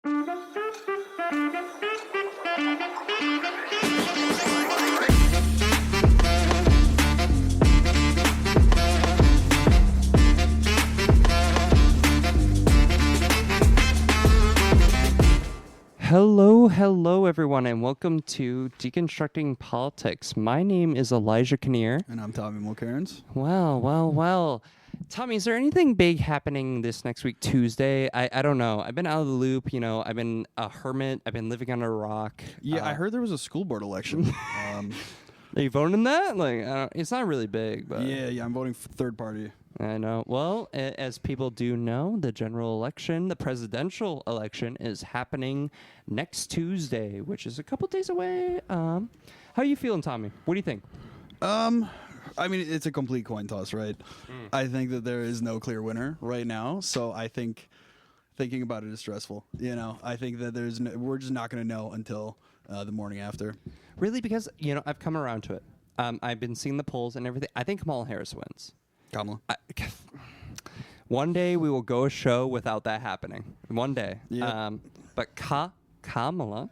Hello, everyone, and welcome to Deconstructing Politics. My name is Elijah Kinnear. And I'm Tommy Mulcairns. Well. Tommy, is there anything big happening this next week, Tuesday? I don't know. I've been out of the loop. I've been a hermit. I've been living under a rock. Yeah, I heard there was a school board election. Are you voting in that? It's not really big, but Yeah, I'm voting for third party. I know. Well, as people do know, the general election, the presidential election, is happening next Tuesday, which is a couple days away. How are you feeling, Tommy? What do you think? I mean, it's a complete coin toss, right? I think that there is no clear winner right now, so I think thinking about it is stressful. I think that we're just not going to know until the morning after. Really? Because, I've come around to it. I've been seeing the polls and everything. I think Kamala Harris wins. Kamala. One day we will go a show without that happening. One day. Yep. But Kamala,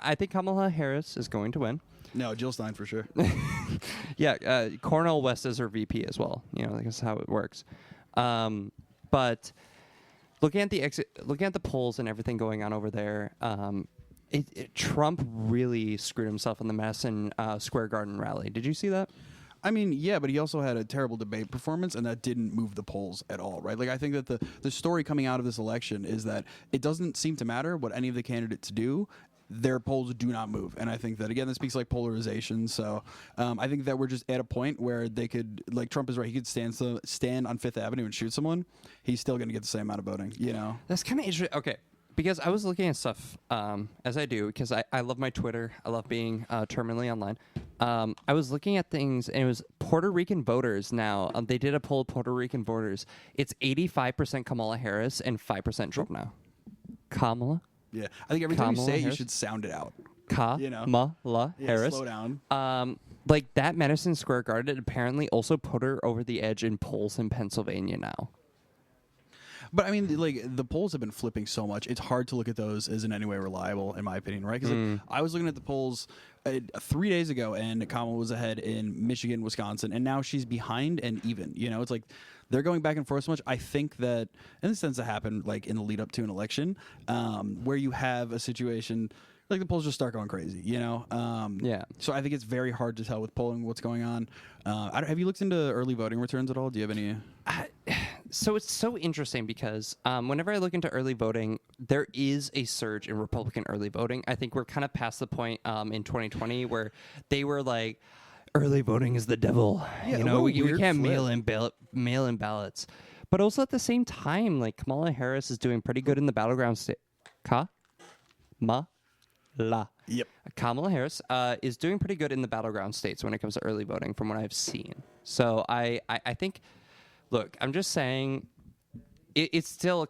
I think Kamala Harris is going to win. No, Jill Stein for sure. Yeah, Cornel West is her VP as well. That's how it works. But looking at the polls and everything going on over there, Trump really screwed himself in the Madison Square Garden rally. Did you see that? I mean, yeah, but he also had a terrible debate performance, and that didn't move the polls at all, right? I think that the story coming out of this election is that it doesn't seem to matter what any of the candidates do. Their polls do not move. And I think that, again, this speaks polarization. So I think that we're just at a point where they could, Trump is right, he could stand on Fifth Avenue and shoot someone. He's still going to get the same amount of voting, That's kind of interesting. Okay. Because I was looking at stuff, as I do, because I love my Twitter. I love being terminally online. I was looking at things, and it was Puerto Rican voters now. They did a poll of Puerto Rican voters. It's 85% Kamala Harris and 5% Trump now. Kamala? Yeah. I think every time you say it, you Harris? should sound it out. Kamala Harris. Slow down. That Madison Square Garden apparently also put her over the edge in polls in Pennsylvania now. But I mean, the polls have been flipping so much. It's hard to look at those as in any way reliable, in my opinion, right? Because I was looking at the polls 3 days ago, and Kamala was ahead in Michigan, Wisconsin, and now she's behind and even. It's like they're going back and forth so much. I think that, in the sense that happened in the lead up to an election, where you have a situation. The polls just start going crazy, Yeah. So I think it's very hard to tell with polling what's going on. Have you looked into early voting returns at all? Do you have any? So it's so interesting because whenever I look into early voting, there is a surge in Republican early voting. I think we're kind of past the point in 2020 where they were like, early voting is the devil. Yeah, we can't mail in ballots. But also at the same time, Kamala Harris is doing pretty good in the battleground state. Yep. Kamala Harris is doing pretty good in the battleground states when it comes to early voting from what I've seen. So I think, look, I'm just saying it's still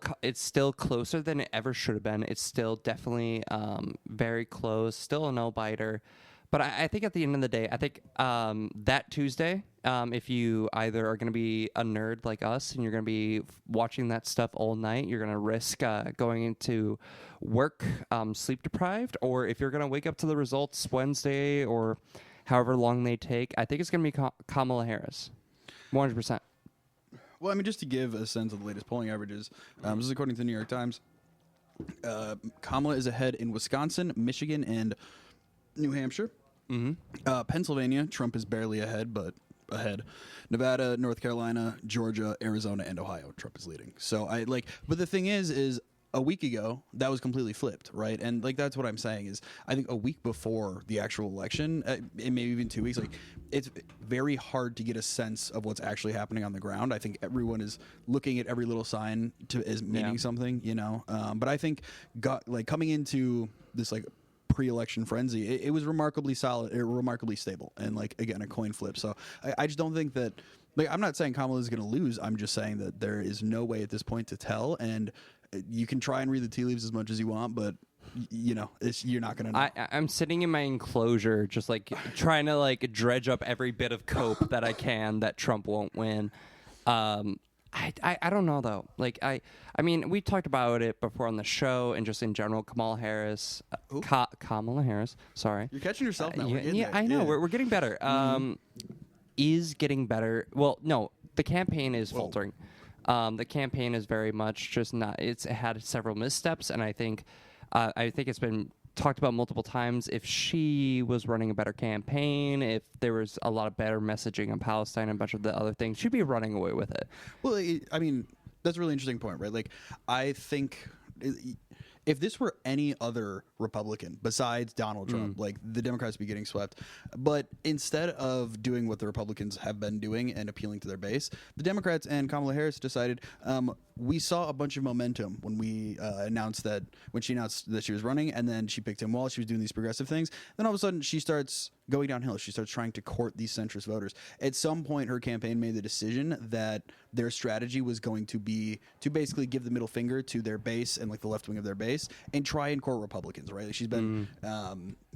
closer than it ever should have been. It's still definitely very close, still a no-biter. But I think at the end of the day, I think that Tuesday, if you either are going to be a nerd like us and you're going to be watching that stuff all night, you're going to risk going into work sleep deprived, or if you're going to wake up to the results Wednesday or however long they take, I think it's going to be Kamala Harris, 100%. Well, I mean, just to give a sense of the latest polling averages, this is according to the New York Times. Kamala is ahead in Wisconsin, Michigan, and New Hampshire. Pennsylvania, Trump is barely ahead, but ahead. Nevada, North Carolina, Georgia, Arizona, and Ohio, Trump is leading. So but the thing is a week ago, that was completely flipped, right? And that's what I'm saying is I think a week before the actual election, and maybe even 2 weeks, it's very hard to get a sense of what's actually happening on the ground. I think everyone is looking at every little sign as meaning something, But I think coming into this pre-election frenzy, it was remarkably solid, remarkably stable, and again, a coin flip. So I just don't think that. I'm not saying Kamala is going to lose. I'm just saying that there is no way at this point to tell, and you can try and read the tea leaves as much as you want, but you're not going to know. I'm sitting in my enclosure just trying to dredge up every bit of cope that I can that Trump won't win. I don't know though. Like I mean, we talked about it before on the show and just in general. Kamala Harris, Kamala Harris. Sorry, You're catching yourself now. We're yeah, I know. We're getting better. Is getting better. Well, no, the campaign is faltering. The campaign is very much just not. It had several missteps, and I think it's been talked about multiple times. If she was running a better campaign, if there was a lot of better messaging on Palestine and a bunch of the other things, she'd be running away with it. Well, I mean, that's a really interesting point, right? Like, I think if this were any other Republican besides Donald Trump, like the Democrats would be getting swept. But instead of doing what the Republicans have been doing and appealing to their base, the Democrats and Kamala Harris decided we saw a bunch of momentum when we announced that when she announced that she was running, and then she picked Tim Walz. She was doing these progressive things. Then all of a sudden she starts going downhill. She starts trying to court these centrist voters. At some point, her campaign made the decision that their strategy was going to be to basically give the middle finger to their base and like the left wing of their base and try and court Republicans. Right? Like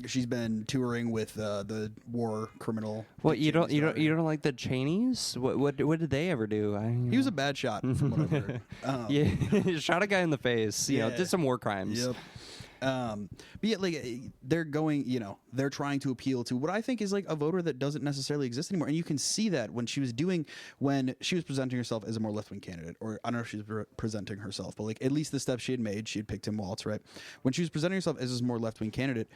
she's been touring with the war criminal. What you don't like the Cheneys? What did they ever do? He was a bad shot from what I've heard. Yeah, shot a guy in the face. You know, Yeah. did some war crimes. Yep. But yeah, like they're going, they're trying to appeal to what I think is like a voter that doesn't necessarily exist anymore. And you can see that when she was presenting herself as a more left-wing candidate, or I don't know if she's presenting herself, but like at least the steps she had made, she had picked Tim Walz, right? When she was presenting herself as this more left-wing candidate,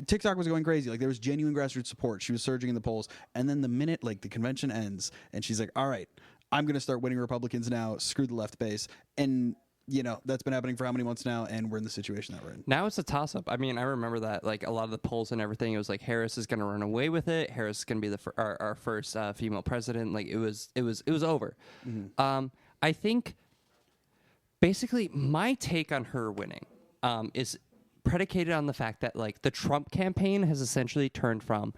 TikTok was going crazy. Like there was genuine grassroots support. She was surging in the polls. And then the minute like the convention ends and she's like, all right, I'm going to start winning Republicans now. Screw the left base. And that's been happening for how many months now, and we're in the situation that we're in. Now it's a toss-up. I mean, I remember that, like, a lot of the polls and everything, it was like Harris is going to run away with it. Harris is going to be our first female president. Like, it was over. Mm-hmm. I think, basically, my take on her winning is predicated on the fact that, like, the Trump campaign has essentially turned from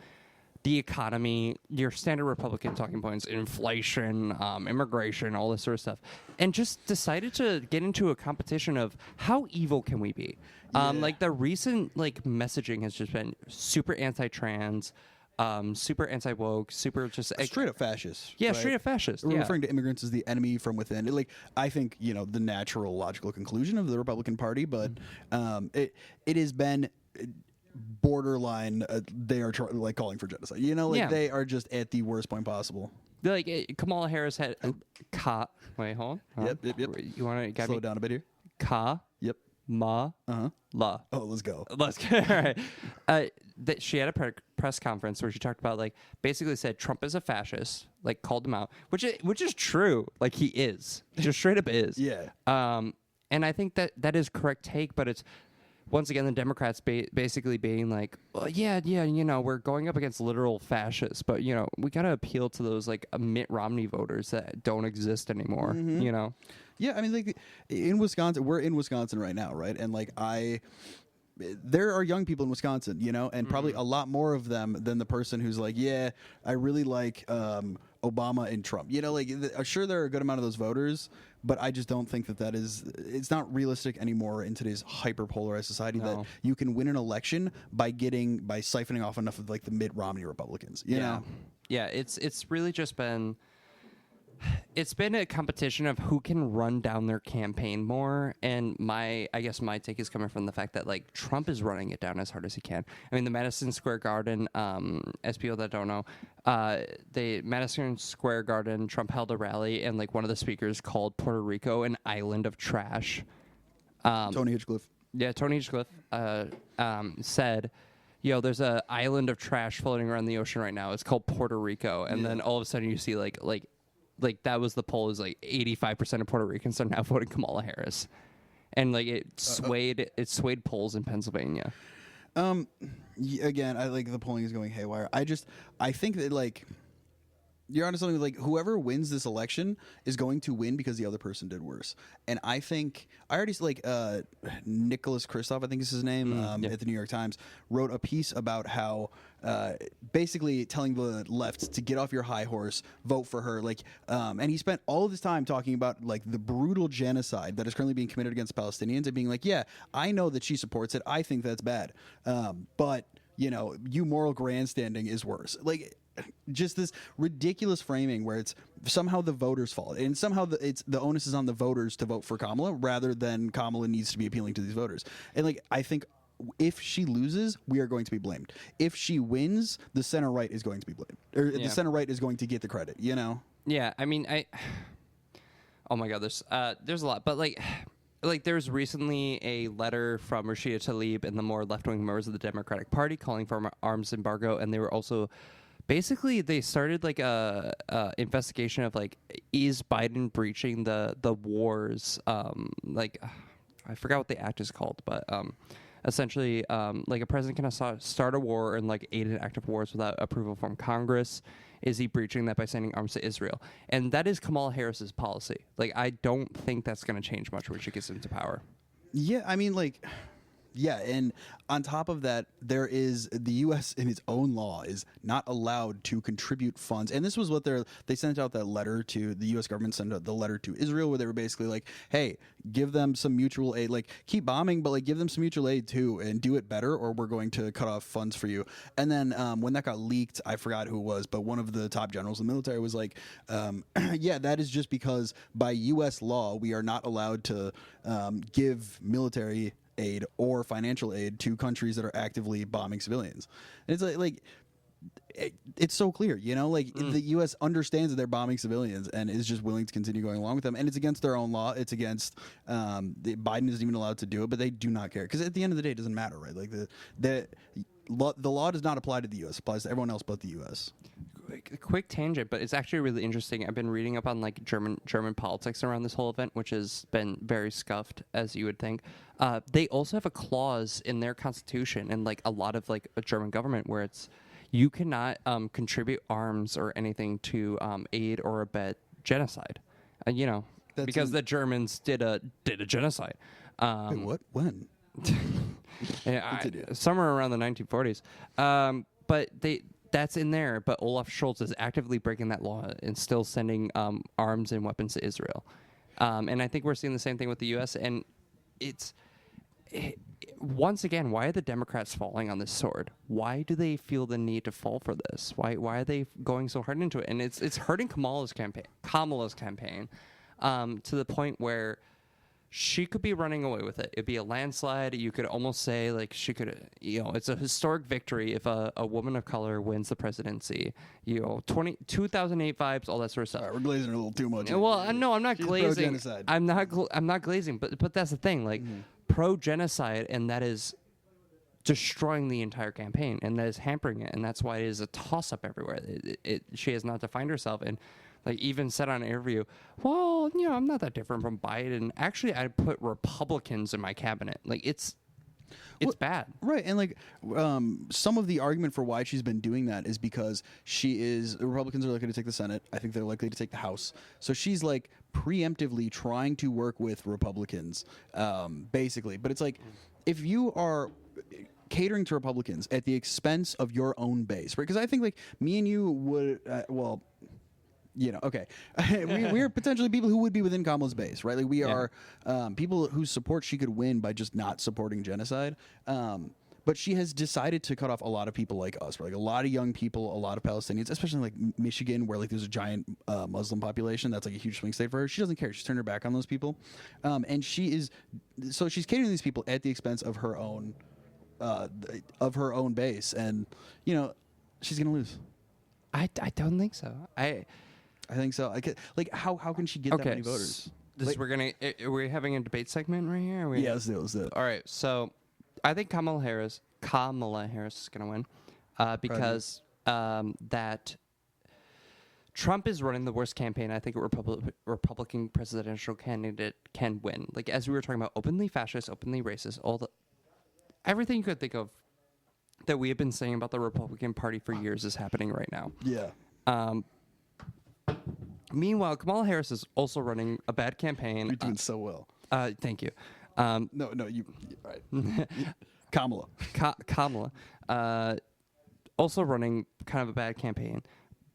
the economy, your standard Republican talking points, inflation, immigration, all this sort of stuff, and just decided to get into a competition of how evil can we be? Like the recent messaging has just been super anti-trans, super anti-woke, super just straight up fascist. Yeah, right? Straight up fascist. We're referring to immigrants as the enemy from within. Like I think the natural logical conclusion of the Republican Party, but it has been borderline. They are calling for genocide. They are just at the worst point possible. Like Kamala Harris had wait, hold on. Yep. You want to slow down a bit here? Yep. Ma. La. Oh, let's go. Let's go. All right. She had a press conference where she talked about basically said Trump is a fascist, called him out, which is true. Like he is, just straight up is. Yeah. And I think that is correct take, but it's. Once again, the Democrats basically being like, well, yeah, we're going up against literal fascists, but, we got to appeal to those, Mitt Romney voters that don't exist anymore, Yeah, I mean, in Wisconsin, we're in Wisconsin right now, right? And, there are young people in Wisconsin, and probably a lot more of them than the person who's like, yeah, I really like Obama and Trump. Sure, there are a good amount of those voters, but I just don't think it's not realistic anymore in today's hyper-polarized society that you can win an election by siphoning off enough of the Mitt Romney Republicans, you know? Yeah, it's really just been... It's been a competition of who can run down their campaign more, and I guess my take is coming from the fact that Trump is running it down as hard as he can. I mean, the Madison Square Garden, as people that don't know, the Madison Square Garden, Trump held a rally, and one of the speakers called Puerto Rico an island of trash. Tony Hinchcliffe. Yeah, Tony Hinchcliffe said, there's an island of trash floating around the ocean right now. It's called Puerto Rico, and then all of a sudden you see that was the poll is 85% of Puerto Ricans are now voting Kamala Harris, and it swayed polls in Pennsylvania. Again, I the polling is going haywire. I think that you're onto something with whoever wins this election is going to win because the other person did worse. And I think I already Nicholas Kristof, I think is his name, at the New York Times, wrote a piece about how basically telling the left to get off your high horse, vote for her. And he spent all of his time talking about the brutal genocide that is currently being committed against Palestinians and being yeah, I know that she supports it. I think that's bad. But you moral grandstanding is worse. just this ridiculous framing where it's somehow the voters' fault, and somehow the onus is on the voters to vote for Kamala rather than Kamala needs to be appealing to these voters. And like, I think if she loses, we are going to be blamed. If she wins, the center right is going to be blamed, or the center right is going to get the credit. You know? Yeah, I mean, oh my God, there's a lot, but like there's recently a letter from Rashida Tlaib and the more left-wing members of the Democratic Party calling for an arms embargo, and they were also basically they started like a investigation of like, is Biden breaching the wars, like I forgot what the act is called, but essentially like a president can start a war and like aid in active wars without approval from Congress. Is he breaching that by sending arms to Israel? And that is Kamala Harris's policy. Like, I don't think that's going to change much when she gets into power. Yeah, I mean, like, yeah, and on top of that, there is the U.S. in its own law is not allowed to contribute funds. And this was what they sent out that letter to the U.S. government, sent out the letter to Israel where they were basically like, hey, give them some mutual aid, like keep bombing, but like give them some mutual aid too and do it better or we're going to cut off funds for you. And then when that got leaked, I forgot who it was, but one of the top generals in the military was like, yeah, that is just because by U.S. law, we are not allowed to give military aid or financial aid to countries that are actively bombing civilians. And it's it's so clear, you know, like the U.S. understands that they're bombing civilians and is just willing to continue going along with them. And it's against their own law. It's against Biden isn't even allowed to do it, but they do not care because at the end of the day, it doesn't matter, right? Like the law does not apply to the U.S. It applies to everyone else but the U.S. Quick tangent, but it's actually really interesting. I've been reading up on like German politics around this whole event, which has been very scuffed, as you would think. They also have a clause in their constitution and like a lot of like a German government where it's you cannot contribute arms or anything to aid or abet genocide. You know, because the Germans did a genocide. Wait, what? When? Somewhere around the 1940s. But that's in there, but Olaf Scholz is actively breaking that law and still sending arms and weapons to Israel. And I think we're seeing the same thing with the U.S. And once again, why are the Democrats falling on this sword? Why do they feel the need to fall for this? Why are they going so hard into it? And it's hurting Kamala's campaign to the point where she could be running away with it. It'd be a landslide. You could almost say like she could, you know, it's a historic victory if a woman of color wins the presidency. You know, 2008 vibes, all that sort of stuff. All right, we're glazing a little too much. Well, no, I'm not She's glazing. pro-genocide. I'm not glazing, but that's the thing, like pro-genocide, and that is destroying the entire campaign, and that is hampering it, and that's why it is a toss-up everywhere. She has not defined herself, and like even said on an interview, well, you know, I'm not that different from Biden. Actually, I put Republicans in my cabinet. Like it's bad. Right. And like some of the argument for why she's been doing that is because the Republicans are likely to take the Senate. I think they're likely to take the House. So she's like preemptively trying to work with Republicans, basically. But it's like if you are catering to Republicans at the expense of your own base, right? Because I think like me and you would, you know, okay. We're potentially people who would be within Kamala's base, right? Like we are people whose support she could win by just not supporting genocide. But she has decided to cut off a lot of people like us, right? Like a lot of young people, a lot of Palestinians, especially like Michigan, where like there's a giant Muslim population. That's like a huge swing state for her. She doesn't care. She's turned her back on those people. And she's catering to these people at the expense of her own base. And, you know, she's going to lose. I don't think so. I think so. Like, how can she get that many voters? We're having a debate segment right here. Yeah, let's do it. All right, so I think Kamala Harris is going to win because that Trump is running the worst campaign. I think a Republican presidential candidate can win. Like as we were talking about, openly fascist, openly racist, everything you could think of that we have been saying about the Republican Party for years is happening right now. Yeah. Meanwhile, Kamala Harris is also running a bad campaign. You're doing so well. Thank you. No, you right. Kamala. Kamala. Also running kind of a bad campaign.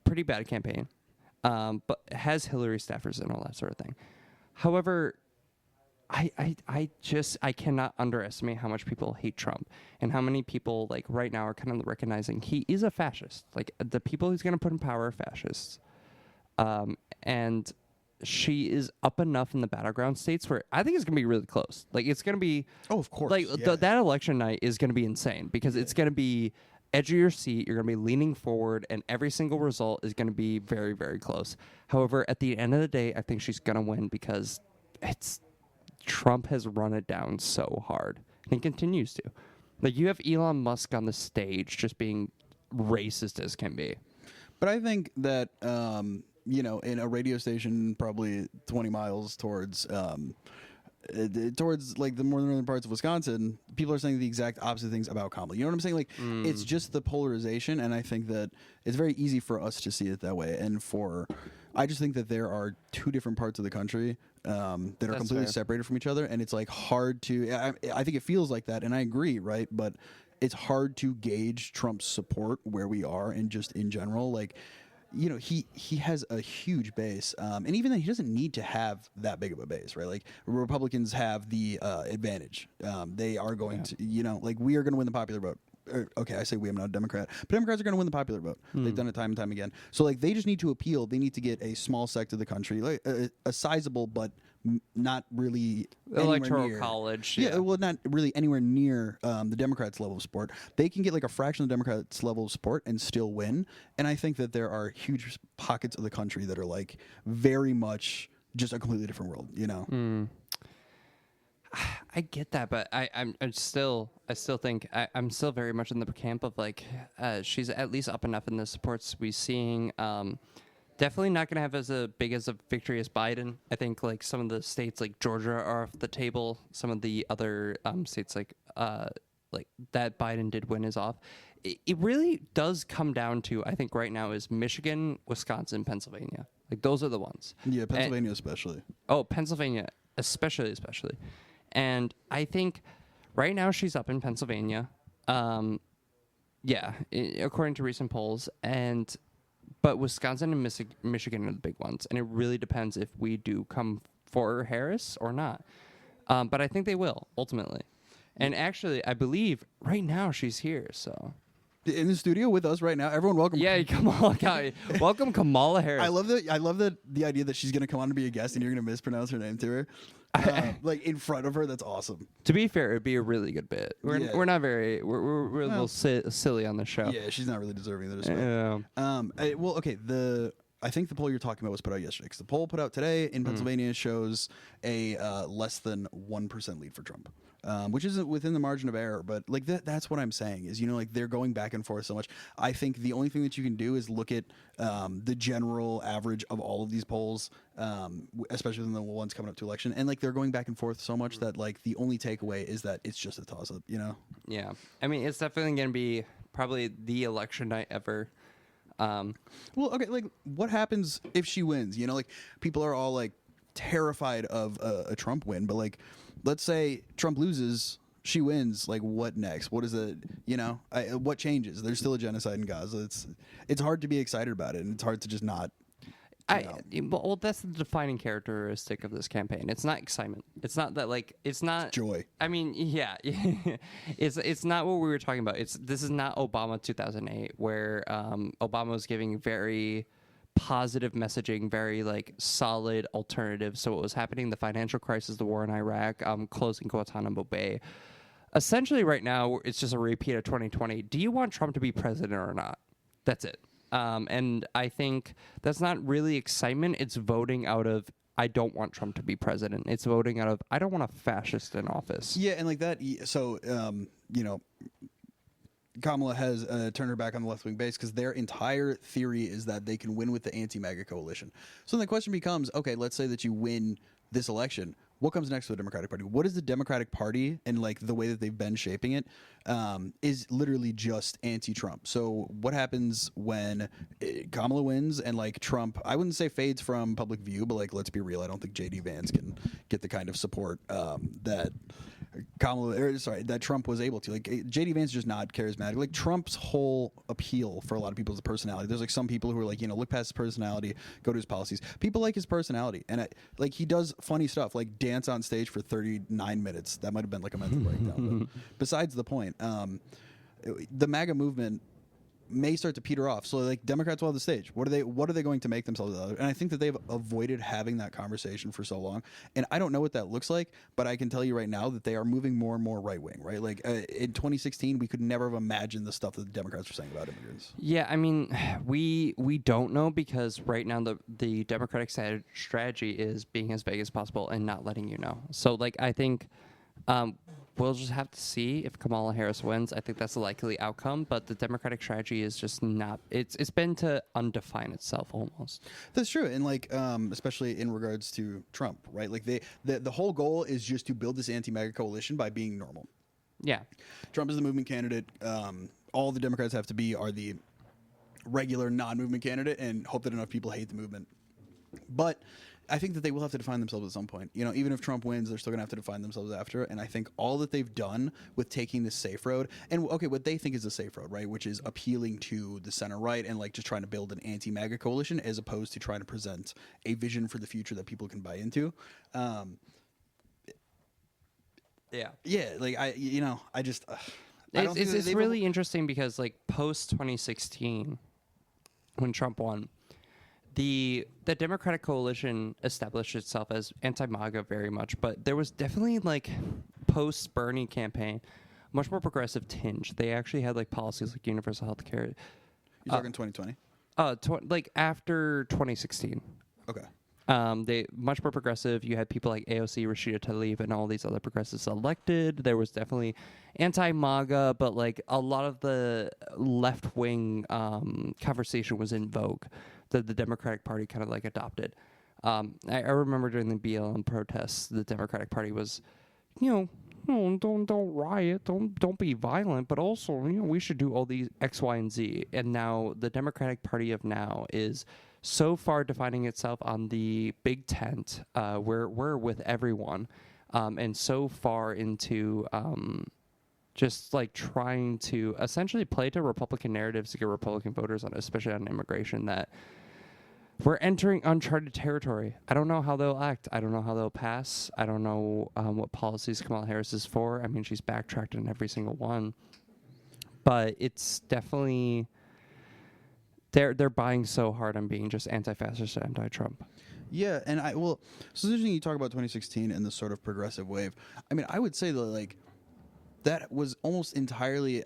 Pretty bad campaign. But has Hillary staffers and all that sort of thing. However, I cannot underestimate how much people hate Trump and how many people like right now are kind of recognizing he is a fascist. Like the people he's going to put in power are fascists. And she is up enough in the battleground states where I think it's going to be really close. Like it's going to be, Oh, of course. like yeah. that election night is going to be insane because it's going to be edge of your seat. You're going to be leaning forward, and every single result is going to be very, very close. However, at the end of the day, I think she's going to win because Trump has run it down so hard and he continues to. Like you have Elon Musk on the stage just being racist as can be. But I think that in a radio station probably 20 miles towards like the more northern parts of Wisconsin, people are saying the exact opposite things about Kamala. You know what I'm saying? Like it's just the polarization, and I think that it's very easy for us to see it that way. And I just think that there are two different parts of the country that are completely separated from each other, and it's like hard to. I think it feels like that, and I agree, right? But it's hard to gauge Trump's support where we are, and just in general, like. He has a huge base, and even then, he doesn't need to have that big of a base, right? Like Republicans have the advantage. They are going to, like we are going to win the popular vote. Okay, I say we. I'm not a Democrat, but Democrats are going to win the popular vote. They've done it time and time again. So like they just need to appeal. They need to get a small sector of the country, like a sizable but not really electoral near, college. Yeah, well, not really anywhere near the Democrats' level of support. They can get like a fraction of the Democrats' level of support and still win. And I think that there are huge pockets of the country that are like very much just a completely different world. I get that, but I still think I'm still very much in the camp of like she's at least up enough in the supports we're seeing. Definitely not going to have as big as a victory as Biden. I think like some of the states like Georgia are off the table. Some of the other states like that Biden did win is off. It really does come down to, I think right now, is Michigan, Wisconsin, Pennsylvania. Like those are the ones. Yeah, Pennsylvania especially. Oh, Pennsylvania especially. And I think right now she's up in Pennsylvania. According to recent polls. But Wisconsin and Michigan are the big ones. And it really depends if we do come for Harris or not. But I think they will, ultimately. And actually, I believe right now she's here, so... In the studio with us right now. Everyone, welcome. Yeah, Kamala. Welcome, Kamala Harris. I love the idea that she's going to come on to be a guest and you're going to mispronounce her name to her. Like in front of her. That's awesome. To be fair, it'd be a really good bit. We're not very... We're a little silly on the show. Yeah, she's not really deserving of the respect. I think the poll you're talking about was put out yesterday. Because the poll put out today in Pennsylvania shows a less than 1% lead for Trump. Which isn't within the margin of error, but like that's what I'm saying is, like they're going back and forth so much. I think the only thing that you can do is look at the general average of all of these polls, especially in the ones coming up to election. And like they're going back and forth so much that like the only takeaway is that it's just a toss up, Yeah. I mean, it's definitely going to be probably the election night ever. Well, okay, like what happens if she wins? Like people are all like terrified of a Trump win, but like let's say Trump loses, she wins, like what next? What is it, what changes? There's still a genocide in Gaza. It's hard to be excited about it, and it's hard to just not. Well, that's the defining characteristic of this campaign. It's not excitement. It's not that like it's not joy. I mean, yeah, it's not what we were talking about. This is not Obama 2008, where Obama was giving very positive messaging, very like solid alternatives. So what was happening, the financial crisis, the war in Iraq, closing Guantanamo Bay. Essentially right now, it's just a repeat of 2020. Do you want Trump to be president or not? That's it. And I think that's not really excitement. It's voting out of, I don't want Trump to be president. It's voting out of, I don't want a fascist in office. Yeah, and like that, so, Kamala has turned her back on the left-wing base because their entire theory is that they can win with the anti-MAGA coalition. So then the question becomes, okay, let's say that you win this election. What comes next for the Democratic Party? What is the Democratic Party, and like the way that they've been shaping it, is literally just anti-Trump. So what happens when Kamala wins and like Trump, I wouldn't say fades from public view, but like let's be real, I don't think J.D. Vance can get the kind of support that that Trump was able to. Like JD Vance is just not charismatic. Like Trump's whole appeal for a lot of people is the personality. There's like some people who are like, look past his personality, go to his policies. People like his personality, and like he does funny stuff, like dance on stage for 39 minutes. That might have been like a mental breakdown. But besides the point, the MAGA movement may start to peter off. So like Democrats will have the stage. What are they going to make themselves out of? And I think that they've avoided having that conversation for so long. And I don't know what that looks like, but I can tell you right now that they are moving more and more right wing, right? Like in 2016, we could never have imagined the stuff that the Democrats were saying about immigrants. Yeah, I mean, we don't know because right now the Democratic strategy is being as vague as possible and not letting you know. So like I think we'll just have to see if Kamala Harris wins. I think that's a likely outcome, but the Democratic strategy is just not. It's been to undefine itself almost. That's true, and like especially in regards to Trump, right? Like the whole goal is just to build this anti-MAGA coalition by being normal. Yeah, Trump is the movement candidate. All the Democrats have to be are the regular non-movement candidate, and hope that enough people hate the movement. But I think that they will have to define themselves at some point. Even if Trump wins, they're still going to have to define themselves after. And I think all that they've done with taking this safe road, and okay, what they think is the safe road, right, which is appealing to the center right and like just trying to build an anti-MAGA coalition as opposed to trying to present a vision for the future that people can buy into. Yeah, like I just. It's really interesting because like post 2016, when Trump won, the Democratic coalition established itself as anti-MAGA very much, but there was definitely like post Bernie campaign, much more progressive tinge. They actually had like policies like universal health care. You're talking 2020? Like after 2016. Okay. They much more progressive. You had people like AOC, Rashida Tlaib, and all these other progressives elected. There was definitely anti-MAGA, but like a lot of the left-wing conversation was in vogue that the Democratic Party kind of like adopted. I remember during the BLM protests, the Democratic Party was, don't riot, don't be violent, but also we should do all these X, Y, and Z. And now the Democratic Party of now is so far defining itself on the big tent, where we're with everyone, and so far into just like trying to essentially play to Republican narratives to get Republican voters on, especially on immigration, that we're entering uncharted territory. I don't know how they'll act. I don't know how they'll pass. I don't know what policies Kamala Harris is for. I mean, she's backtracked on every single one, but it's definitely they're buying so hard on being just anti-fascist and anti-Trump. Yeah, and so it's interesting you talk about 2016 and this sort of progressive wave. I mean, I would say that like that was almost entirely.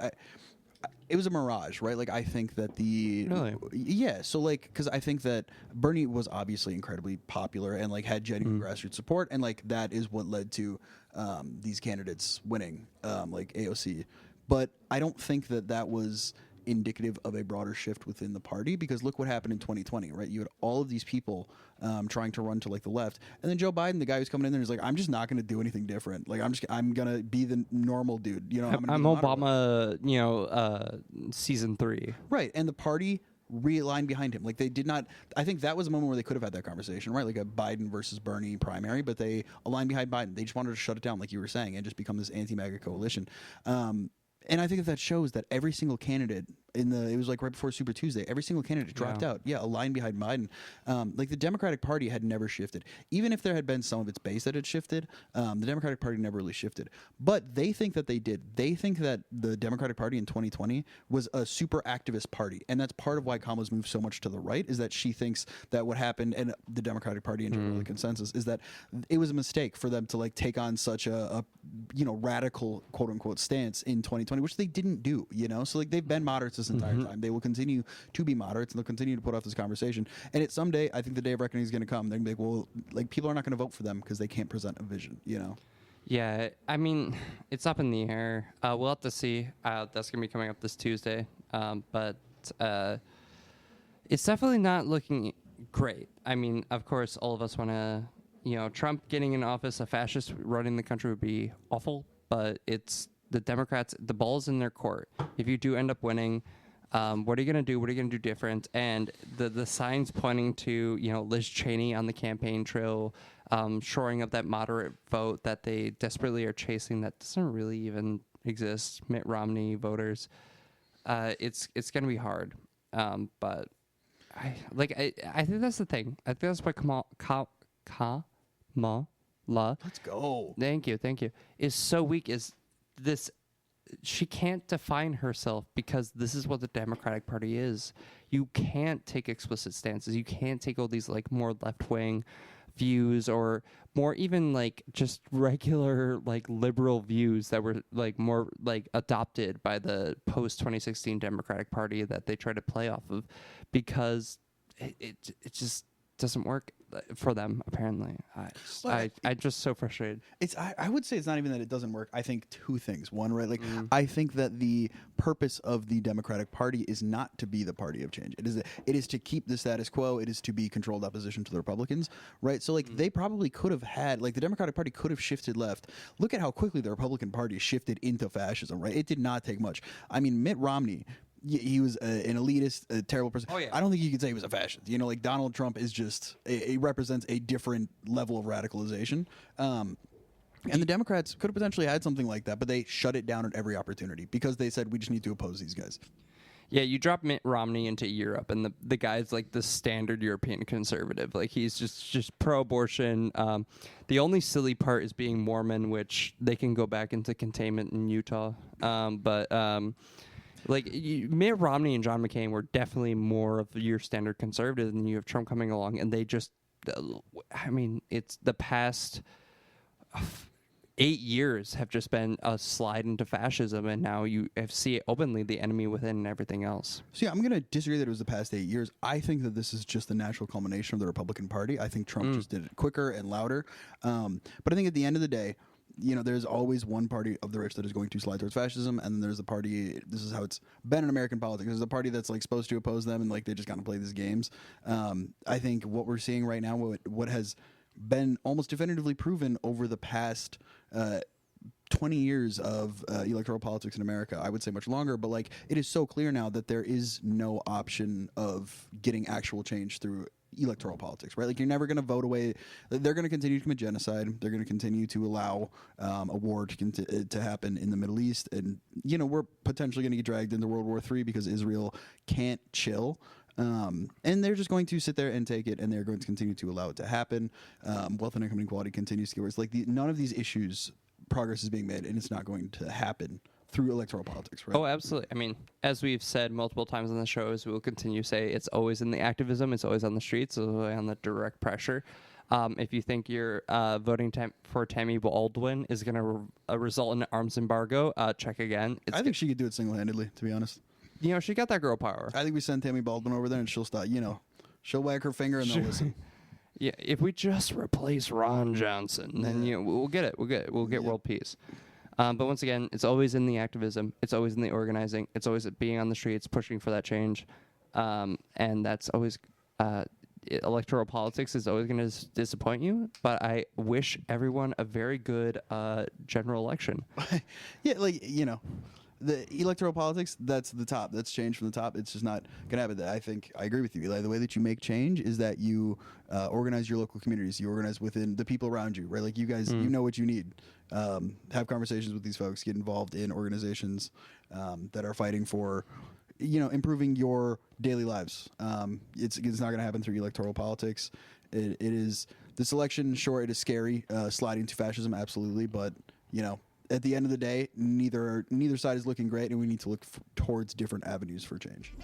It was a mirage, right? Like, I think that Really? Yeah, so, like, because I think that Bernie was obviously incredibly popular and, like, had genuine grassroots support, and, like, that is what led to these candidates winning, like AOC. But I don't think that was indicative of a broader shift within the party, because look what happened in 2020, right? You had all of these people trying to run to like the left, and then Joe Biden, the guy who's coming in there, is like, I'm just not going to do anything different. Like I'm going to be the normal dude. I'm Obama. Season 3. Right, and the party realigned behind him. Like they did not. I think that was a moment where they could have had that conversation, right? Like a Biden versus Bernie primary, but they aligned behind Biden. They just wanted to shut it down, like you were saying, and just become this anti-MAGA coalition. And I think that shows that every single candidate it was like right before Super Tuesday, every single candidate dropped out. Yeah, aligned behind Biden. Like the Democratic Party had never shifted. Even if there had been some of its base that had shifted, the Democratic Party never really shifted. But they think that they did. They think that the Democratic Party in 2020 was a super activist party. And that's part of why Kamala's moved so much to the right, is that she thinks that what happened, and the Democratic Party in general, the consensus, is that it was a mistake for them to like take on such a radical quote unquote stance in 2020, which they didn't do, So like they've been moderates this entire time. They will continue to be moderates, and they'll continue to put off this conversation. And someday, I think the day of reckoning is going to come. They're going to be like, well, like people are not going to vote for them because they can't present a vision, Yeah, I mean, it's up in the air. We'll have to see. That's going to be coming up this Tuesday. But it's definitely not looking great. I mean, of course, all of us want to, Trump getting in office, a fascist running the country would be awful. But it's the Democrats, the ball's in their court. If you do end up winning, What are you going to do? What are you going to do different? And the signs pointing to, Liz Cheney on the campaign trail, shoring up that moderate vote that they desperately are chasing that doesn't really even exist. Mitt Romney voters. It's going to be hard. But I think that's the thing. I think that's why Kamala. Let's go. Thank you. Is so weak. Is this? She can't define herself because this is what the Democratic Party is. You can't take explicit stances. You can't take all these like more left wing views or more even like just regular like liberal views that were like more like adopted by the post 2016 Democratic Party that they try to play off of, because it just doesn't work for them apparently. I'm just so frustrated. I would say it's not even that it doesn't work. I think two things. One, right, like I think that the purpose of the Democratic Party is not to be the party of change. It is to keep the status quo. It is to be controlled opposition to the Republicans, right? So like they probably could have had, like the Democratic Party could have shifted left. Look at how quickly the Republican Party shifted into fascism, right? It did not take much. I mean, Mitt Romney, he was an elitist, a terrible person. Oh, yeah. I don't think you could say he was a fascist. Like Donald Trump is just, he represents a different level of radicalization. And the Democrats could have potentially had something like that, but they shut it down at every opportunity because they said, we just need to oppose these guys. Yeah, you drop Mitt Romney into Europe, and the guy's like the standard European conservative. Like he's just pro-abortion. The only silly part is being Mormon, which they can go back into containment in Utah. Mitt Romney and John McCain were definitely more of your standard conservative, and you have Trump coming along, and they just, it's the past 8 years have just been a slide into fascism, and now you see it openly, the enemy within and everything else. So yeah, I'm going to disagree that it was the past 8 years. I think that this is just the natural culmination of the Republican Party. I think Trump just did it quicker and louder. But I think at the end of the day, there's always one party of the rich that is going to slide towards fascism, and there's a party, this is how it's been in American politics, there's a party that's like supposed to oppose them, and like they just kind of play these games. I think what we're seeing right now, what has been almost definitively proven over the past 20 years of electoral politics in America, I would say much longer, but like it is so clear now that there is no option of getting actual change through electoral politics, right? Like you're never going to vote away. They're going to continue to commit genocide. They're going to continue to allow a war to happen in the Middle East, and we're potentially going to get dragged into World War III because Israel can't chill. And they're just going to sit there and take it, and they're going to continue to allow it to happen. Wealth and income inequality continues to get worse. Like none of these issues, progress is being made, and it's not going to happen through electoral politics, right? Oh, absolutely. I mean, as we've said multiple times on the shows, we will continue to say it's always in the activism, it's always on the streets, it's always on the direct pressure. If you think your voting for Tammy Baldwin is going to result in an arms embargo, check again. I think she could do it single-handedly, to be honest. She got that girl power. I think we send Tammy Baldwin over there, and she'll stop. She'll wag her finger, and they'll listen. Yeah, if we just replace Ron Johnson, then we'll get it. We'll get world peace. But once again, it's always in the activism. It's always in the organizing. It's always being on the streets, pushing for that change. And that's always electoral politics is always going to disappoint you. But I wish everyone a very good general election. Yeah, the electoral politics, that's the top. That's change from the top. It's just not going to happen. I think I agree with you, Eli. The way that you make change is that you organize your local communities. You organize within the people around you, right? Like you guys, you know what you need. Have conversations with these folks. Get involved in organizations that are fighting for, improving your daily lives. It's not going to happen through electoral politics. It is this election. Sure, it is scary, sliding to fascism, absolutely, but at the end of the day, neither side is looking great, and we need to look towards different avenues for change.